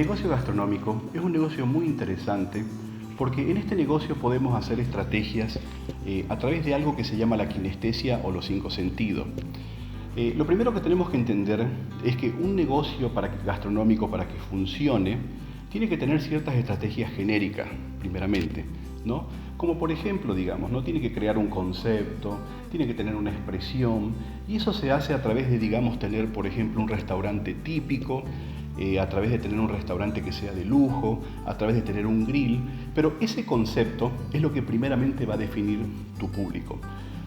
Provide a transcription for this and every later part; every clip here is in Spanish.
negocio gastronómico es un negocio muy interesante porque en este negocio podemos hacer estrategias a través de algo que se llama la kinestesia o los 5 sentidos. Lo primero que tenemos que entender es que un negocio gastronómico para que funcione tiene que tener ciertas estrategias genéricas, primeramente, ¿no? Como por ejemplo, digamos, ¿no? Tiene que crear un concepto, tiene que tener una expresión, y eso se hace a través de, digamos, tener, por ejemplo, un restaurante típico, a través de tener un restaurante que sea de lujo, a través de tener un grill, pero ese concepto es lo que primeramente va a definir tu público.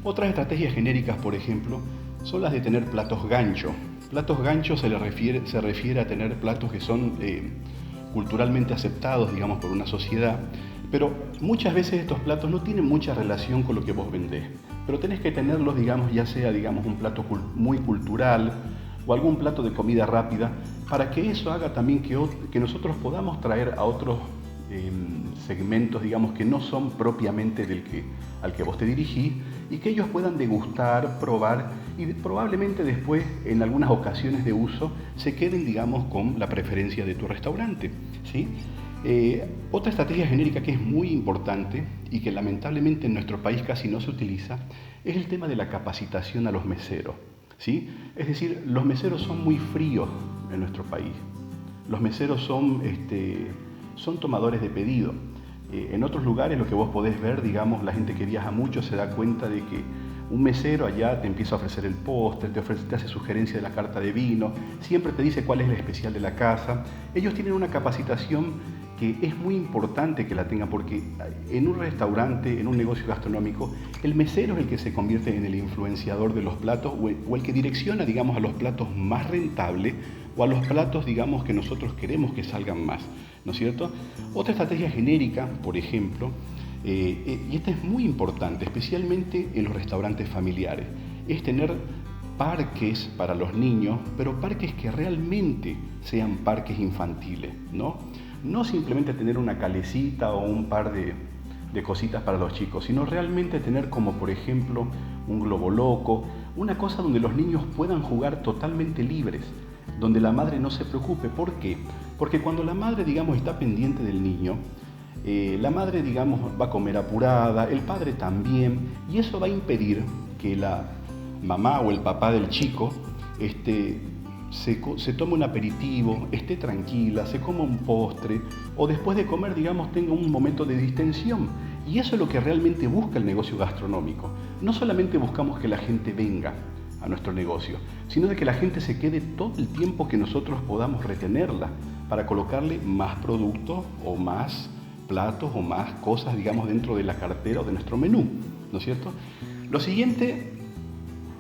Otras estrategias genéricas, por ejemplo, son las de tener platos gancho. Platos gancho se refiere a tener platos que son culturalmente aceptados, digamos, por una sociedad, pero muchas veces estos platos no tienen mucha relación con lo que vos vendés, pero tenés que tenerlos, digamos, ya sea, digamos, un plato muy cultural o algún plato de comida rápida, para que eso haga también que nosotros podamos traer a otros segmentos, digamos, que no son propiamente al que vos te dirigís, y que ellos puedan degustar, probar y probablemente después, en algunas ocasiones de uso, se queden, digamos, con la preferencia de tu restaurante, ¿sí? Otra estrategia genérica que es muy importante y que lamentablemente en nuestro país casi no se utiliza es el tema de la capacitación a los meseros, ¿sí? Es decir, los meseros son muy fríos en nuestro país. Los meseros son tomadores de pedido. En otros lugares lo que vos podés ver, digamos, la gente que viaja mucho se da cuenta de que un mesero allá te empieza a ofrecer el postre, te hace sugerencia de la carta de vino, siempre te dice cuál es el especial de la casa. Ellos tienen una capacitación que es muy importante que la tengan, porque en un restaurante, en un negocio gastronómico, el mesero es el que se convierte en el influenciador de los platos o el que direcciona, digamos, a los platos más rentables o a los platos, digamos, que nosotros queremos que salgan más, ¿no es cierto? Otra estrategia genérica, por ejemplo, y esta es muy importante, especialmente en los restaurantes familiares, es tener parques para los niños, pero parques que realmente sean parques infantiles, ¿no? No simplemente tener una calecita o un par de cositas para los chicos, sino realmente tener como, por ejemplo, un globo loco, una cosa donde los niños puedan jugar totalmente libres, donde la madre no se preocupe. ¿Por qué? Porque cuando la madre, digamos, está pendiente del niño, la madre, digamos, va a comer apurada, el padre también, y eso va a impedir que la mamá o el papá del chico se tome un aperitivo, esté tranquila, se coma un postre, o después de comer, digamos, tenga un momento de distensión. Y eso es lo que realmente busca el negocio gastronómico. No solamente buscamos que la gente venga a nuestro negocio, sino de que la gente se quede todo el tiempo que nosotros podamos retenerla para colocarle más productos o más platos o más cosas, digamos, dentro de la cartera o de nuestro menú, ¿no es cierto? Lo siguiente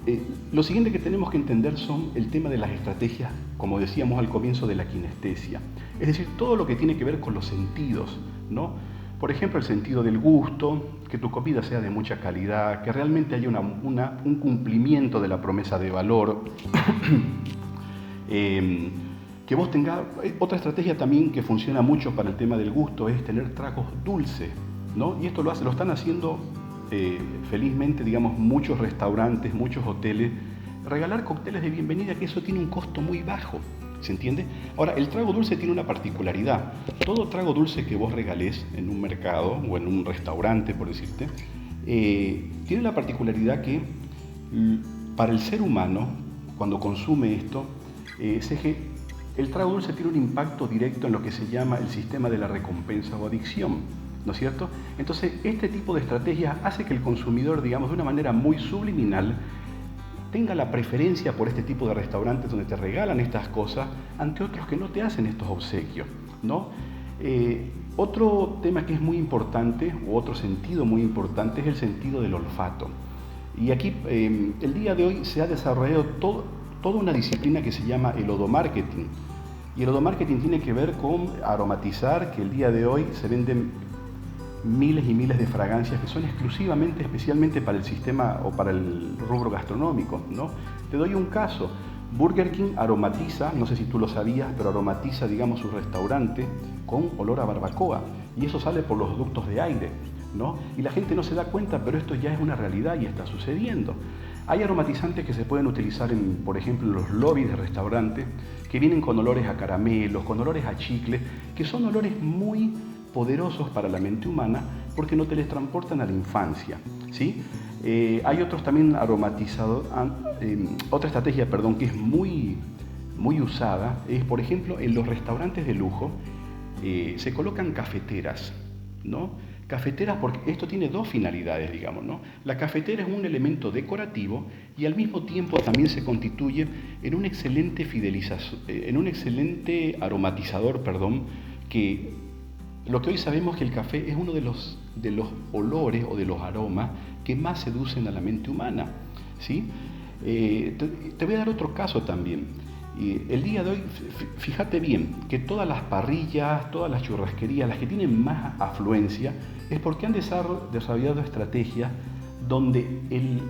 que tenemos que entender son el tema de las estrategias, como decíamos al comienzo, de la kinestesia, es decir, todo lo que tiene que ver con los sentidos, ¿no? Por ejemplo, el sentido del gusto, que tu comida sea de mucha calidad, que realmente haya un cumplimiento de la promesa de valor, que vos tengas. Otra estrategia también que funciona mucho para el tema del gusto es tener tragos dulces, ¿no? Y esto lo están haciendo felizmente, digamos, muchos restaurantes, muchos hoteles, regalar cócteles de bienvenida, que eso tiene un costo muy bajo, ¿se entiende? Ahora, el trago dulce tiene una particularidad. Todo trago dulce que vos regalés en un mercado o en un restaurante, por decirte, tiene la particularidad que para el ser humano, cuando consume esto, el trago dulce tiene un impacto directo en lo que se llama el sistema de la recompensa o adicción, ¿no es cierto? Entonces, este tipo de estrategia hace que el consumidor, digamos, de una manera muy subliminal, tenga la preferencia por este tipo de restaurantes donde te regalan estas cosas ante otros que no te hacen estos obsequios, ¿no? Otro tema que es muy importante, o otro sentido muy importante, es el sentido del olfato. Y aquí, el día de hoy se ha desarrollado toda una disciplina que se llama el odomarketing. Y el odomarketing tiene que ver con aromatizar, que el día de hoy se venden miles y miles de fragancias que son exclusivamente, especialmente para el sistema o para el rubro gastronómico, ¿no? Te doy un caso. Burger King aromatiza, no sé si tú lo sabías, pero aromatiza, digamos, su restaurante con olor a barbacoa. Y eso sale por los ductos de aire, ¿no? Y la gente no se da cuenta, pero esto ya es una realidad y está sucediendo. Hay aromatizantes que se pueden utilizar, por ejemplo, en los lobbies de restaurantes, que vienen con olores a caramelos, con olores a chicle, que son olores muy poderosos para la mente humana porque nos teletransportan a la infancia, ¿sí? Hay otros también aromatizadores, otra estrategia, perdón, que es muy usada, es por ejemplo en los restaurantes de lujo se colocan cafeteras, ¿no? Cafeteras, porque esto tiene dos finalidades, digamos, ¿no? La cafetera es un elemento decorativo y al mismo tiempo también se constituye en un excelente aromatizador, perdón, que lo que hoy sabemos que el café es uno de los olores o de los aromas que más seducen a la mente humana, ¿sí? Te voy a dar otro caso también. Y el día de hoy, fíjate bien, que todas las parrillas, todas las churrasquerías, las que tienen más afluencia, es porque han desarrollado estrategias donde el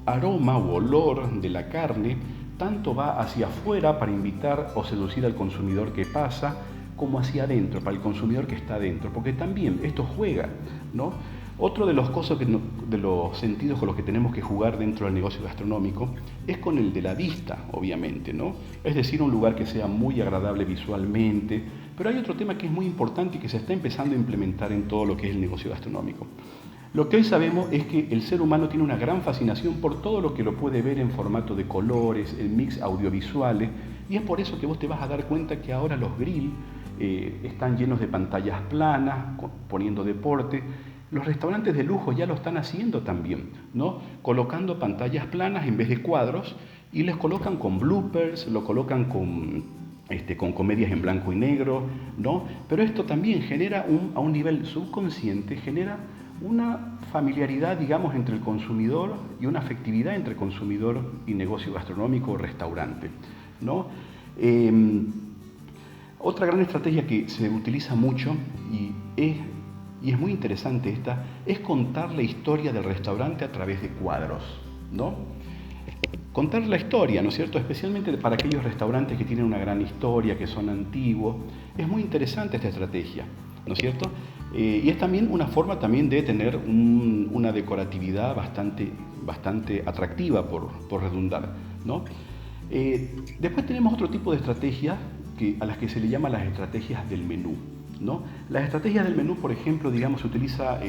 aroma o olor de la carne tanto va hacia afuera para invitar o seducir al consumidor que pasa, como hacia adentro, para el consumidor que está adentro, porque también esto juega, ¿no? Otro de los cosas de los sentidos con los que tenemos que jugar dentro del negocio gastronómico es con el de la vista, obviamente, ¿no? Es decir, un lugar que sea muy agradable visualmente, pero hay otro tema que es muy importante y que se está empezando a implementar en todo lo que es el negocio gastronómico. Lo que hoy sabemos es que el ser humano tiene una gran fascinación por todo lo que lo puede ver en formato de colores, en mix audiovisuales, y es por eso que vos te vas a dar cuenta que ahora los grill están llenos de pantallas planas, poniendo deporte. Los restaurantes de lujo ya lo están haciendo también, ¿no? Colocando pantallas planas en vez de cuadros y les colocan con bloopers, lo colocan con comedias en blanco y negro, ¿no? Pero esto también genera a un nivel subconsciente, genera una familiaridad, digamos, entre el consumidor y una afectividad entre consumidor y negocio gastronómico o restaurante, ¿no? Otra gran estrategia que se utiliza mucho y es muy interesante esta, es contar la historia del restaurante a través de cuadros, ¿no? Contar la historia, ¿no es cierto? Especialmente para aquellos restaurantes que tienen una gran historia, que son antiguos. Es muy interesante esta estrategia, ¿no es cierto? Y es también una forma también de tener una decoratividad bastante atractiva, por redundar, ¿no? Después tenemos otro tipo de estrategias a las que se le llama las estrategias del menú, ¿no? Las estrategias del menú, por ejemplo, digamos, se utiliza,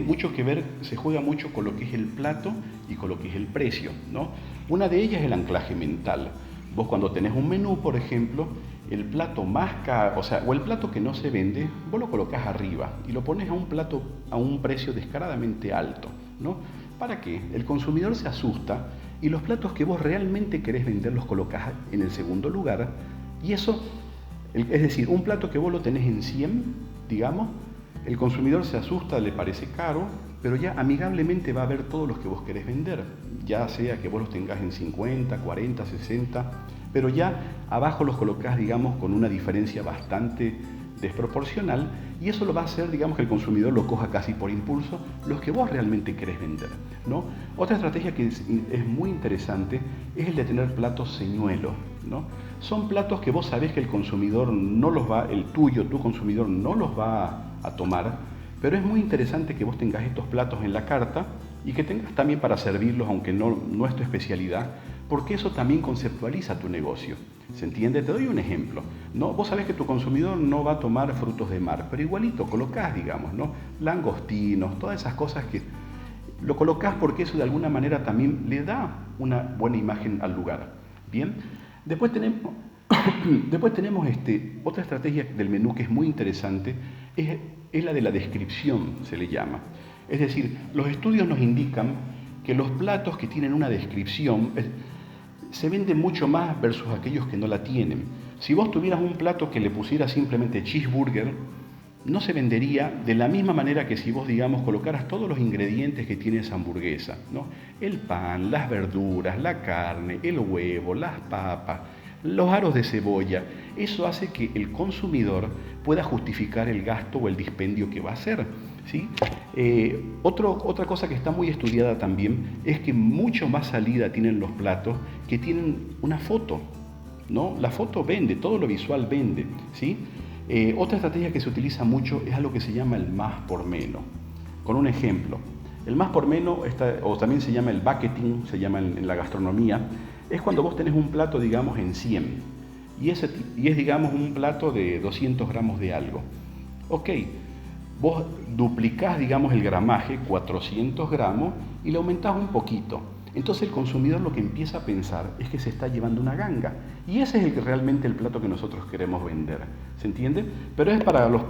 mucho que ver, se juega mucho con lo que es el plato y con lo que es el precio, ¿no? Una de ellas es el anclaje mental. Vos cuando tenés un menú, por ejemplo, el plato más caro, o el plato que no se vende, vos lo colocás arriba y lo pones a un precio descaradamente alto, ¿no? ¿Para qué? El consumidor se asusta y los platos que vos realmente querés vender los colocás en el segundo lugar, y eso, es decir, un plato que vos lo tenés en 100, digamos, el consumidor se asusta, le parece caro, pero ya amigablemente va a ver todos los que vos querés vender, ya sea que vos los tengas en 50, 40, 60, pero ya abajo los colocás, digamos, con una diferencia bastante desproporcional, y eso lo va a hacer, digamos, que el consumidor lo coja casi por impulso, los que vos realmente querés vender, ¿no? Otra estrategia que es muy interesante es el de tener platos señuelo, ¿no? Son platos que vos sabés que el consumidor no los va, tu consumidor no los va a tomar, pero es muy interesante que vos tengas estos platos en la carta y que tengas también para servirlos, aunque no es tu especialidad, porque eso también conceptualiza tu negocio. ¿Se entiende? Te doy un ejemplo, ¿no? Vos sabés que tu consumidor no va a tomar frutos de mar, pero igualito colocás, digamos, ¿no? Langostinos, todas esas cosas que lo colocás porque eso de alguna manera también le da una buena imagen al lugar. Bien, después tenemos otra estrategia del menú que es muy interesante, es la de la descripción, se le llama. Es decir, los estudios nos indican que los platos que tienen una descripción se venden mucho más versus aquellos que no la tienen. Si vos tuvieras un plato que le pusieras simplemente cheeseburger, no se vendería de la misma manera que si vos, digamos, colocaras todos los ingredientes que tiene esa hamburguesa, ¿no? El pan, las verduras, la carne, el huevo, las papas, los aros de cebolla. Eso hace que el consumidor pueda justificar el gasto o el dispendio que va a hacer, ¿sí? Otra cosa que está muy estudiada también es que mucho más salida tienen los platos que tienen una foto, ¿no? La foto vende, todo lo visual vende, ¿sí? Otra estrategia que se utiliza mucho es algo que se llama el más por menos. Con un ejemplo, El más por menos, o también se llama el bucketing, se llama en la gastronomía, es cuando vos tenés un plato, digamos, en 100 y es, digamos, un plato de 200 gramos de algo. Ok, vos duplicás, digamos, el gramaje, 400 gramos, y le aumentás un poquito. Entonces el consumidor lo que empieza a pensar es que se está llevando una ganga. Y ese es realmente el plato que nosotros queremos vender. ¿Se entiende? Pero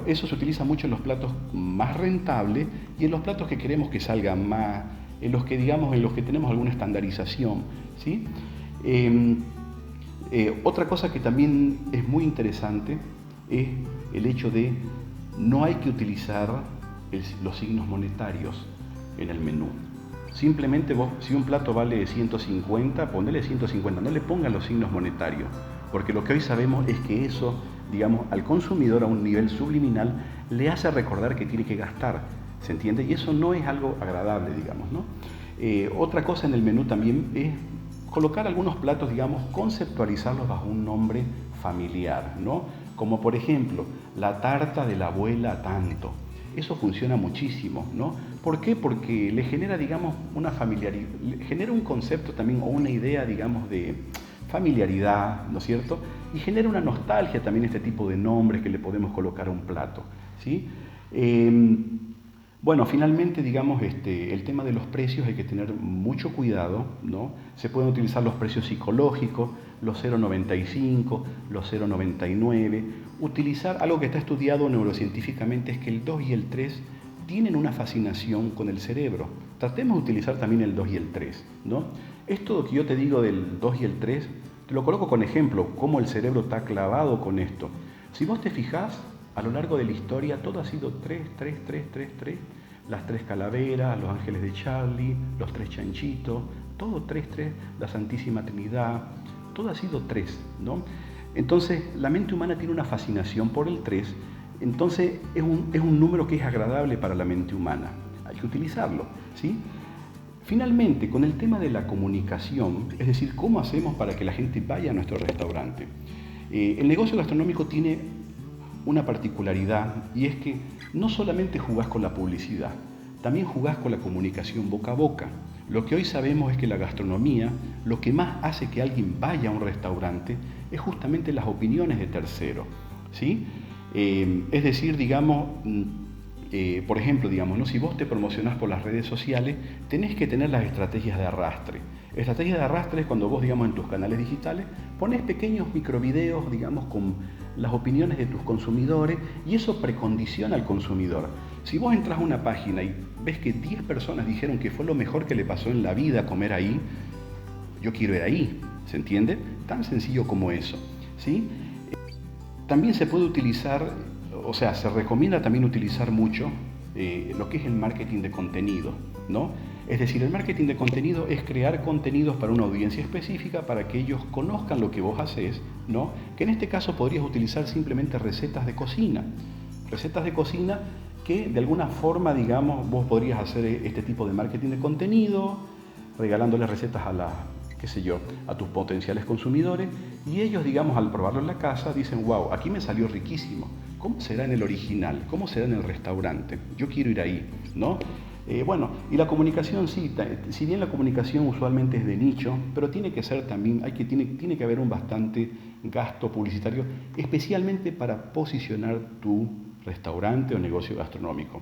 eso se utiliza mucho en los platos más rentables y en los platos que queremos que salgan más, en los que, digamos, en los que tenemos alguna estandarización, ¿sí? Otra cosa que también es muy interesante es el hecho de no hay que utilizar los signos monetarios en el menú. Simplemente vos, si un plato vale 150, ponele 150, no le pongan los signos monetarios, porque lo que hoy sabemos es que eso, digamos, al consumidor a un nivel subliminal le hace recordar que tiene que gastar, ¿se entiende? Y eso no es algo agradable, digamos, ¿no? Otra cosa en el menú también es colocar algunos platos, digamos, conceptualizarlos bajo un nombre familiar, ¿no? Como por ejemplo, la tarta de la abuela tanto. Eso funciona muchísimo, ¿no? ¿Por qué? Porque le genera, digamos, una familiaridad, genera un concepto también o una idea, digamos, de familiaridad, ¿no es cierto? Y genera una nostalgia también este tipo de nombres que le podemos colocar a un plato, ¿sí? Bueno, finalmente, digamos, el tema de los precios hay que tener mucho cuidado, ¿no? Se pueden utilizar los precios psicológicos, los 0,95, los 0,99. Utilizar algo que está estudiado neurocientíficamente es que el 2 y el 3 tienen una fascinación con el cerebro. Tratemos de utilizar también el 2 y el 3, ¿no? Esto que yo te digo del 2 y el 3, te lo coloco con ejemplo, cómo el cerebro está clavado con esto. Si vos te fijás, a lo largo de la historia todo ha sido 3, 3, 3, 3, 3. Las 3 calaveras, los ángeles de Charlie, los 3 chanchitos, todo 3, 3, la Santísima Trinidad, todo ha sido 3, ¿no? Entonces, la mente humana tiene una fascinación por el 3, entonces es un número que es agradable para la mente humana, hay que utilizarlo, ¿sí? Finalmente, con el tema de la comunicación, es decir, ¿cómo hacemos para que la gente vaya a nuestro restaurante? El negocio gastronómico tiene una particularidad y es que no solamente jugás con la publicidad, también jugás con la comunicación boca a boca. Lo que hoy sabemos es que la gastronomía, lo que más hace que alguien vaya a un restaurante es justamente las opiniones de terceros, ¿sí? Es decir, digamos, por ejemplo, digamos, ¿no? Si vos te promocionás por las redes sociales, tenés que tener las estrategias de arrastre. Estrategias de arrastre es cuando vos, digamos, en tus canales digitales pones pequeños microvideos, digamos, con las opiniones de tus consumidores y eso precondiciona al consumidor. Si vos entras a una página y ves que 10 personas dijeron que fue lo mejor que le pasó en la vida comer ahí, yo quiero ir ahí, ¿se entiende? Tan sencillo como eso, ¿sí? También se puede utilizar, o sea, se recomienda también utilizar mucho lo que es el marketing de contenido, ¿no? Es decir, el marketing de contenido es crear contenidos para una audiencia específica para que ellos conozcan lo que vos haces, ¿no? Que en este caso podrías utilizar simplemente recetas de cocina. Recetas de cocina que de alguna forma, digamos, vos podrías hacer este tipo de marketing de contenido, regalándoles recetas qué sé yo, a tus potenciales consumidores y ellos, digamos, al probarlo en la casa dicen, wow, aquí me salió riquísimo. ¿Cómo será en el original? ¿Cómo será en el restaurante? Yo quiero ir ahí, ¿no? Bueno, y la comunicación sí, si bien la comunicación usualmente es de nicho, pero tiene que ser también, tiene que haber un bastante gasto publicitario, especialmente para posicionar tu restaurante o negocio gastronómico.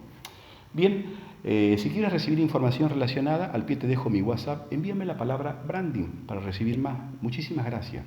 Bien, si quieres recibir información relacionada, al pie te dejo mi WhatsApp, envíame la palabra branding para recibir más. Muchísimas gracias.